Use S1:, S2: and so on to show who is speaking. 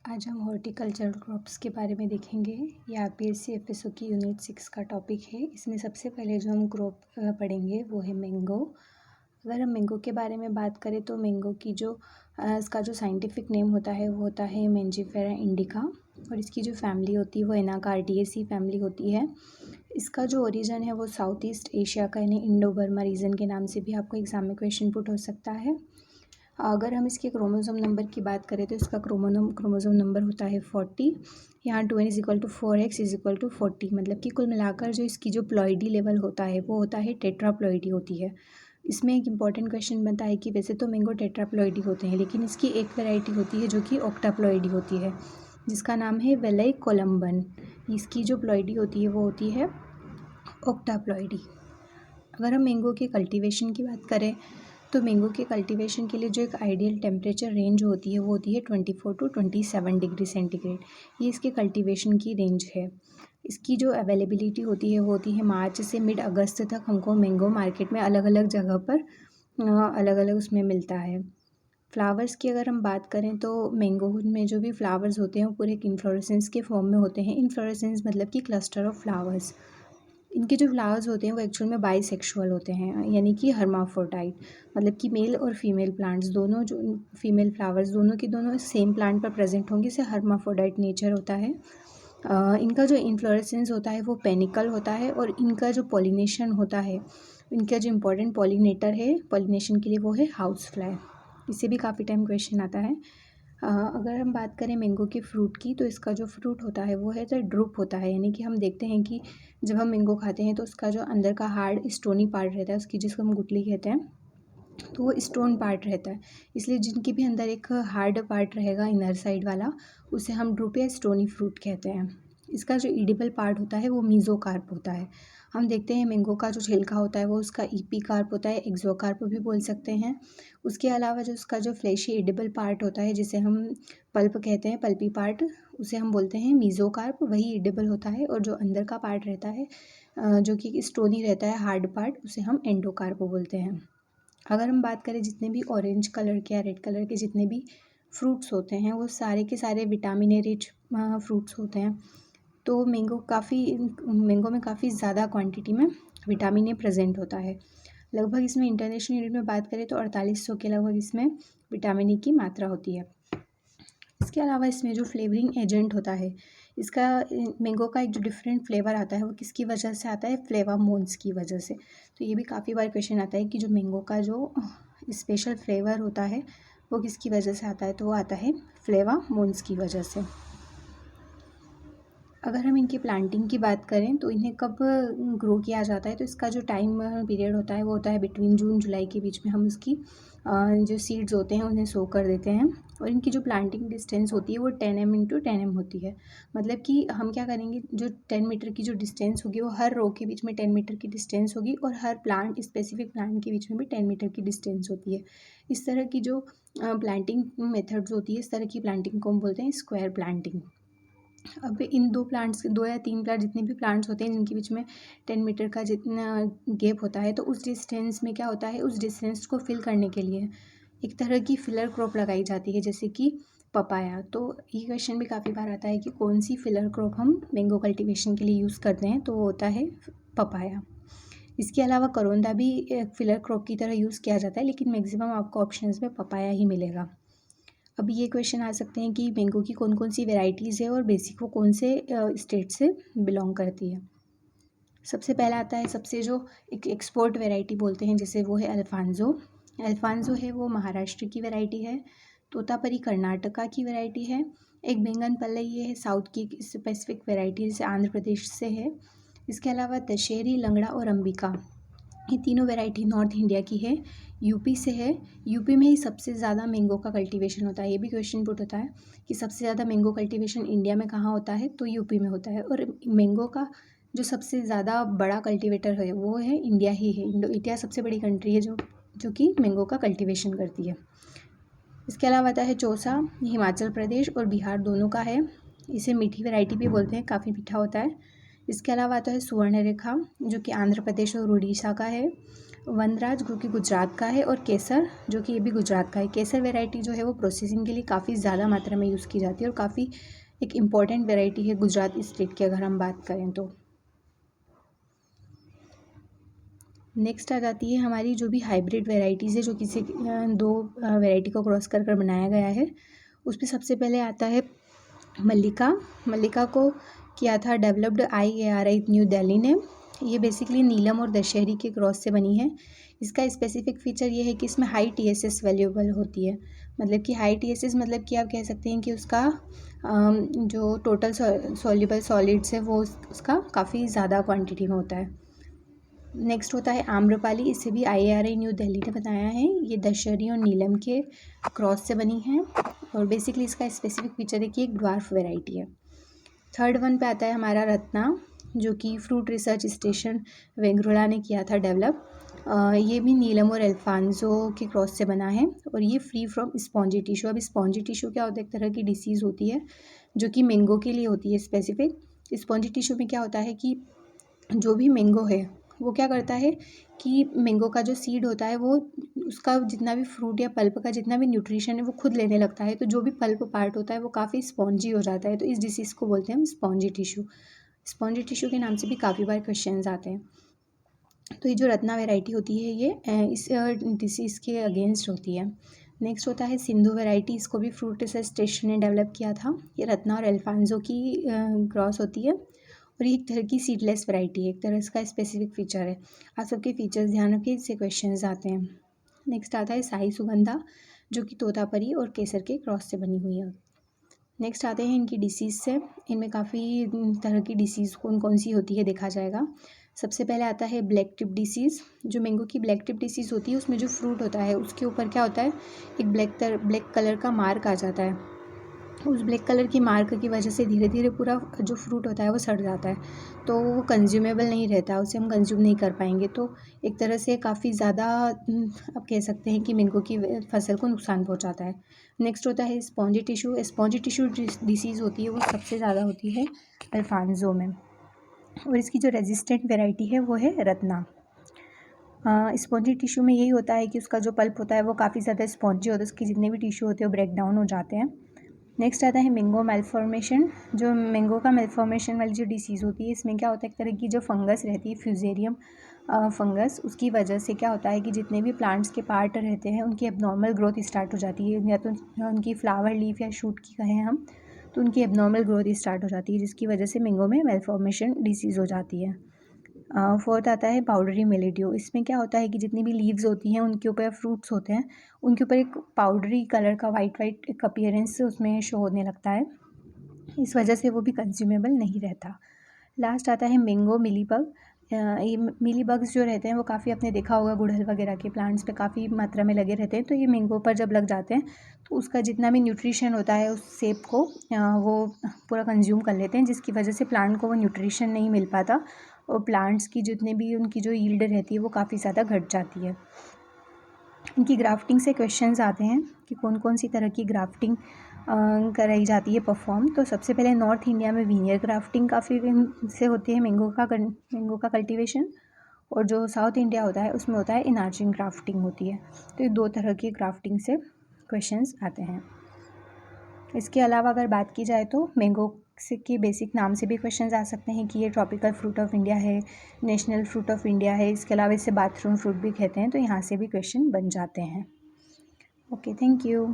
S1: आज हम horticultural crops के बारे में देखेंगे। ये आरपीएससी एफएसओ की यूनिट 6 का टॉपिक है। इसमें सबसे पहले जो हम क्रॉप पढ़ेंगे वो है मैंगो। अगर हम मैंगो के बारे में बात करें तो मैंगो की जो इसका जो साइंटिफिक नेम होता है वो होता है मैंजिफेरा इंडिका, और इसकी जो फैमिली होती है वो एनाकार्डियेसी फैमिली होती है। इसका जो ओरिजिन है वो साउथ ईस्ट एशिया का यानी इंडो बर्मा रीजन के नाम से भी आपको एग्जाम में क्वेश्चन पुट हो सकता है। अगर हम इसके क्रोमोसोम नंबर की बात करें तो इसका क्रोमोसोम नंबर होता है 40। यहाँ 2n = 4x = 40, मतलब कि कुल मिलाकर जो इसकी जो प्लॉइडी लेवल होता है वो होता है टेट्राप्लॉइडी होती है। इसमें एक इंपॉर्टेंट क्वेश्चन बनता है कि वैसे तो मैंगो टेट्राप्लॉइडी होते हैं, लेकिन इसकी एक वैरायटी होती है जो कि ऑक्टाप्लॉइडी होती है, जिसका नाम है वेलई कोलम्बन। इसकी जो प्लॉइडी होती है वो होती है ऑक्टाप्लॉइडी। अगर हम मैंगो के कल्टीवेशन की बात करें तो मैंगो के कल्टीवेशन के लिए जो एक आइडियल टेम्परेचर रेंज होती है वो होती है 24 to 27 डिग्री सेंटीग्रेड। ये इसके कल्टीवेशन की रेंज है। इसकी जो अवेलेबिलिटी होती है वो होती है मार्च से मिड अगस्त तक हमको मैंगो मार्केट में अलग अलग जगह पर अलग अलग उसमें मिलता है। फ्लावर्स की अगर हम बात करें तो मैंगो में जो भी फ्लावर्स होते हैं वो पूरे एक इन्फ्लोरेसेंस के फॉर्म में होते हैं। इन्फ्लोरेसेंस मतलब कि क्लस्टर ऑफ फ्लावर्स। इनके जो फ्लावर्स होते हैं वो एक्चुअल में बाइसेक्सुअल होते हैं, यानी कि हर्माफ्रोडाइट, मतलब कि मेल और फीमेल प्लांट्स दोनों, जो फीमेल फ्लावर्स दोनों की दोनों सेम प्लांट पर प्रेजेंट होंगे, इसे हर्माफ्रोडाइट नेचर होता है। इनका जो इन्फ्लोरेसेंस होता है वो पेनिकल होता है, और इनका जो पॉलिनेशन होता है, इनका जो इम्पोर्टेंट पॉलिनेटर है पॉलिनेशन के लिए वो है हाउस फ्लाई। इससे भी काफ़ी टाइम क्वेश्चन आता है। अगर हम बात करें मैंगो के फ्रूट की तो इसका जो फ्रूट होता है वो है तो ड्रुप होता है, यानी कि हम देखते हैं कि जब हम मैंगो खाते हैं तो उसका जो अंदर का हार्ड स्टोनी पार्ट रहता है, उसकी जिसको हम गुठली कहते हैं, तो वो स्टोन पार्ट रहता है। इसलिए जिनके भी अंदर एक हार्ड पार्ट रहेगा इनर साइड वाला, उसे हम ड्रुप या स्टोनी फ्रूट कहते हैं। इसका जो ईडिबल पार्ट होता है वो मीज़ोकार्प होता है। हम देखते हैं मैंगो का जो छिलका होता है वो उसका ईपीकार्प होता है, एक्सोकार्प भी बोल सकते हैं। उसके अलावा जो उसका जो फ्लैशी एडिबल पार्ट होता है जिसे हम पल्प कहते हैं, पल्पी पार्ट, उसे हम बोलते हैं मीज़ोकार्प, वही एडिबल होता है। और जो अंदर का पार्ट रहता है जो कि स्टोनी रहता है हार्ड पार्ट, उसे हम एंडोकार्प बोलते हैं। अगर हम बात करें जितने भी ऑरेंज कलर के या रेड कलर के जितने भी फ्रूट्स होते हैं वो सारे के सारे विटामिन ए रिच फ्रूट्स होते हैं। तो मैंगो में काफ़ी ज़्यादा क्वांटिटी में विटामिन ए प्रेजेंट होता है। लगभग इसमें इंटरनेशनल यूनिट में बात करें तो 4800 के लगभग इसमें विटामिन ई की मात्रा होती है। इसके अलावा इसमें जो फ्लेवरिंग एजेंट होता है, इसका मैंगो का एक जो डिफरेंट फ्लेवर आता है वो किसकी वजह से आता है, फ्लेवामोन्स की वजह से। तो ये भी काफ़ी बार क्वेश्चन आता है कि जो मैंगो का जो स्पेशल फ्लेवर होता है वो किसकी वजह से आता है, तो वो आता है फ्लेवामोन्स की वजह से। अगर हम इनकी प्लांटिंग की बात करें तो इन्हें कब ग्रो किया जाता है, तो इसका जो टाइम पीरियड होता है वो होता है बिटवीन जून जुलाई के बीच में। हम उसकी जो सीड्स होते हैं उन्हें सो कर देते हैं, और इनकी जो प्लांटिंग डिस्टेंस होती है वो 10 m × 10 m होती है। मतलब कि हम क्या करेंगे, जो 10 मीटर की जो डिस्टेंस होगी वो हर रो के बीच में 10 मीटर की डिस्टेंस होगी, और हर प्लांट स्पेसिफिक प्लांट के बीच में भी 10 मीटर की डिस्टेंस होती है। इस तरह की जो प्लांटिंग मेथड्स होती है, इस तरह की प्लांटिंग को हम बोलते हैं स्क्वायर प्लांटिंग। अब इन दो या तीन प्लांट जितने भी प्लांट्स होते हैं जिनके बीच में 10 मीटर का जितना गैप होता है, तो उस डिस्टेंस में क्या होता है, उस डिस्टेंस को फिल करने के लिए एक तरह की फिलर क्रॉप लगाई जाती है, जैसे कि पपाया। तो ये क्वेश्चन भी काफ़ी बार आता है कि कौन सी फिलर क्रॉप हम मैंगो कल्टीवेशन के लिए यूज़ करते हैं, तो वो होता है पपाया। इसके अलावा करोंदा भी एक फिलर क्रॉप की तरह यूज़ किया जाता है, लेकिन मैक्सिमम आपको ऑप्शंस में पपाया ही मिलेगा। अब ये क्वेश्चन आ सकते हैं कि मैंगो की कौन कौन सी वेराइटीज़ है और बेसिक वो कौन से स्टेट से बिलोंग करती है। सबसे पहला आता है, सबसे जो एक एक्सपोर्ट वैरायटी बोलते हैं जैसे, वो है अल्फांजो। अल्फांजो है वो महाराष्ट्र की वैरायटी है। तोतापरी कर्नाटका की वैरायटी है। एक बैंगन पल्लई, ये है साउथ की स्पेसिफिक वैरायटी, जैसे आंध्र प्रदेश से है। इसके अलावा दशहरी, लंगड़ा और अंबिका, ये तीनों वैरायटी नॉर्थ इंडिया की है, यूपी से है। यूपी में ही सबसे ज़्यादा मैंगो का कल्टीवेशन होता है। ये भी क्वेश्चन पुट होता है कि सबसे ज़्यादा मैंगो कल्टीवेशन इंडिया में कहाँ होता है, तो यूपी में होता है। और मैंगो का जो सबसे ज़्यादा बड़ा कल्टीवेटर है वो है इंडिया ही है। इंडिया सबसे बड़ी कंट्री है जो कि मैंगो का कल्टीवेशन करती है। इसके अलावा आता है चौसा, ये हिमाचल प्रदेश और बिहार दोनों का है। इसे मीठी वैरायटी भी बोलते हैं, काफ़ी मीठा होता है। इसके अलावा आता है सुवर्णरेखा, जो कि आंध्र प्रदेश और उड़ीसा का है। वनराज जो कि गुजरात का है, और केसर जो कि ये भी गुजरात का है। केसर वैरायटी जो है वो प्रोसेसिंग के लिए काफ़ी ज़्यादा मात्रा में यूज़ की जाती है और काफ़ी एक इम्पॉर्टेंट वैरायटी है गुजरात स्टेट की अगर हम बात करें तो। नेक्स्ट आ जाती है हमारी जो भी हाइब्रिड वैरायटीज़ है जो किसी दो वैरायटी को क्रॉस कर कर बनाया गया है। उसमें सबसे पहले आता है मल्लिका। मल्लिका को किया था डेवलप्ड IARI न्यू दिल्ली ने। ये बेसिकली नीलम और दशहरी के क्रॉस से बनी है। इसका स्पेसिफिक फीचर ये है कि इसमें हाई TSS वैल्यूएबल होती है। मतलब कि हाई TSS मतलब कि आप कह सकते हैं कि उसका जो टोटल सॉल्युबल सॉलिड्स है वो उसका काफ़ी ज़्यादा क्वांटिटी में होता है। नेक्स्ट होता है आम्रपाली। इसे भी IARI न्यू दिल्ली ने बताया है। ये दशहरी और नीलम के क्रॉस से बनी है और बेसिकली इसका स्पेसिफिक फीचर है कि एक ड्वार्फ वैरायटी है। थर्ड वन पे आता है हमारा रत्ना, जो कि फ्रूट रिसर्च स्टेशन वेंगरोला ने किया था डेवलप। ये भी नीलम और अल्फांसो के क्रॉस से बना है और ये फ्री फ्रॉम स्पॉन्जी टिश्यू। अब स्पॉन्जी टिश्यू क्या होता है? एक तरह की डिसीज़ होती है जो कि मैंगो के लिए होती है स्पेसिफिक। स्पॉन्जी टिश्यू में क्या होता है कि जो भी मैंगो है वो क्या करता है कि मैंगो का जो सीड होता है वो उसका जितना भी फ्रूट या पल्प का जितना भी न्यूट्रिशन है वो खुद लेने लगता है। तो जो भी पल्प पार्ट होता है वो काफ़ी स्पॉन्जी हो जाता है। तो इस डिसीज़ को बोलते हैं हम स्पॉन्जी टिश्यू। स्पॉन्जी टिश्यू के नाम से भी काफ़ी बार क्वेश्चंस आते हैं। तो ये जो रत्ना वैरायटी होती है ये इस डिसीज़ के अगेंस्ट होती है। नेक्स्ट होता है सिंधु वैरायटी। इसको भी फ्रूट रिसर्च स्टेशन ने डेवलप किया था। ये रत्ना और अल्फांसो की क्रॉस होती है और ये एक तरह की सीडलेस वैरायटी है। एक तरह इसका स्पेसिफिक फीचर है। आप सबके फीचर्स ध्यान रखिए, इससे क्वेश्चंस आते हैं। नेक्स्ट आता है साई सुगंधा, जो कि तोतापरी और केसर के क्रॉस से बनी हुई है। नेक्स्ट आते हैं इनकी डिसीज़ से। इनमें काफ़ी तरह की डिसीज़ कौन कौन सी होती है देखा जाएगा। सबसे पहले आता है ब्लैक टिप डिसीज़। जो मैंगो की ब्लैक टिप डिसीज़ होती है उसमें जो फ्रूट होता है उसके ऊपर क्या होता है, एक ब्लैक कलर का मार्क आ जाता है। उस ब्लैक कलर की मार्क की वजह से धीरे धीरे पूरा जो फ्रूट होता है वो सड़ जाता है, तो वो कंज्यूमेबल नहीं रहता, उसे हम कंज्यूम नहीं कर पाएंगे। तो एक तरह से काफ़ी ज़्यादा आप कह सकते हैं कि मैंगो की फसल को नुकसान पहुंचाता है। नेक्स्ट होता है spongy tissue. Spongy tissue disease होती है वो सबसे ज़्यादा होती है अल्फांसो में, और इसकी जो रेजिस्टेंट वेराइटी है वो है रत्ना। स्पॉन्जी टिश्यू में यही होता है कि उसका जो पल्प होता है वो काफ़ी ज़्यादा स्पॉन्जी होता है, उसके जितने भी टिश्यू होते हैं वो ब्रेक डाउन हो जाते हैं। नेक्स्ट आता है मैंगो मेलफॉर्मेशन। जो मैंगो का मेलफॉर्मेशन वाली जो डिसीज़ होती है इसमें क्या होता है, एक तरह की जो फंगस रहती है फ्यूजेरियम फंगस, उसकी वजह से क्या होता है कि जितने भी प्लांट्स के पार्ट रहते हैं उनकी एबनॉर्मल ग्रोथ स्टार्ट हो जाती है, या तो उनकी फ्लावर लीफ या शूट की कहें हम तो उनकी एबनॉर्मल ग्रोथ स्टार्ट हो जाती है, जिसकी वजह से मैंगो में मेलफॉर्मेशन डिसीज़ हो जाती है। फोर्थ आता है पाउडरी मिलेड्यू। इसमें क्या होता है कि जितनी भी लीव्स होती हैं उनके ऊपर फ्रूट्स होते हैं उनके ऊपर एक पाउडरी कलर का वाइट एक अपीयरेंस उसमें शो होने लगता है, इस वजह से वो भी कंज्यूमेबल नहीं रहता। लास्ट आता है मैंगो मिलीबग। ये मिली बग्स जो रहते हैं वो काफ़ी, आपने देखा होगा गुड़हल वगैरह के प्लांट्स पे काफ़ी मात्रा में लगे रहते हैं। तो ये मैंगो पर जब लग जाते हैं तो उसका जितना भी न्यूट्रिशन होता है उस सेब को वो पूरा कंज्यूम कर लेते हैं, जिसकी वजह से प्लांट को वो न्यूट्रिशन नहीं मिल पाता और प्लांट्स की जितने भी उनकी जो यील्ड रहती है वो काफ़ी ज़्यादा घट जाती है। इनकी ग्राफ्टिंग से क्वेश्चंस आते हैं कि कौन कौन सी तरह की ग्राफ्टिंग कराई जाती है परफॉर्म। तो सबसे पहले नॉर्थ इंडिया में वीनियर ग्राफ्टिंग काफ़ी से होती है मैंगो का कल्टीवेशन, और जो साउथ इंडिया होता है उसमें होता है इनार्चिंग ग्राफ्टिंग होती है। तो ये दो तरह की ग्राफ्टिंग से क्वेश्चंस आते हैं। इसके अलावा अगर बात की जाए तो मैंगो से के बेसिक नाम से भी क्वेश्चंस आ सकते हैं कि ये ट्रॉपिकल फ्रूट ऑफ इंडिया है, नेशनल फ्रूट ऑफ इंडिया है। इसके अलावा इसे बाथरूम फ्रूट भी कहते हैं, तो यहाँ से भी क्वेश्चन बन जाते हैं। Okay, thank you.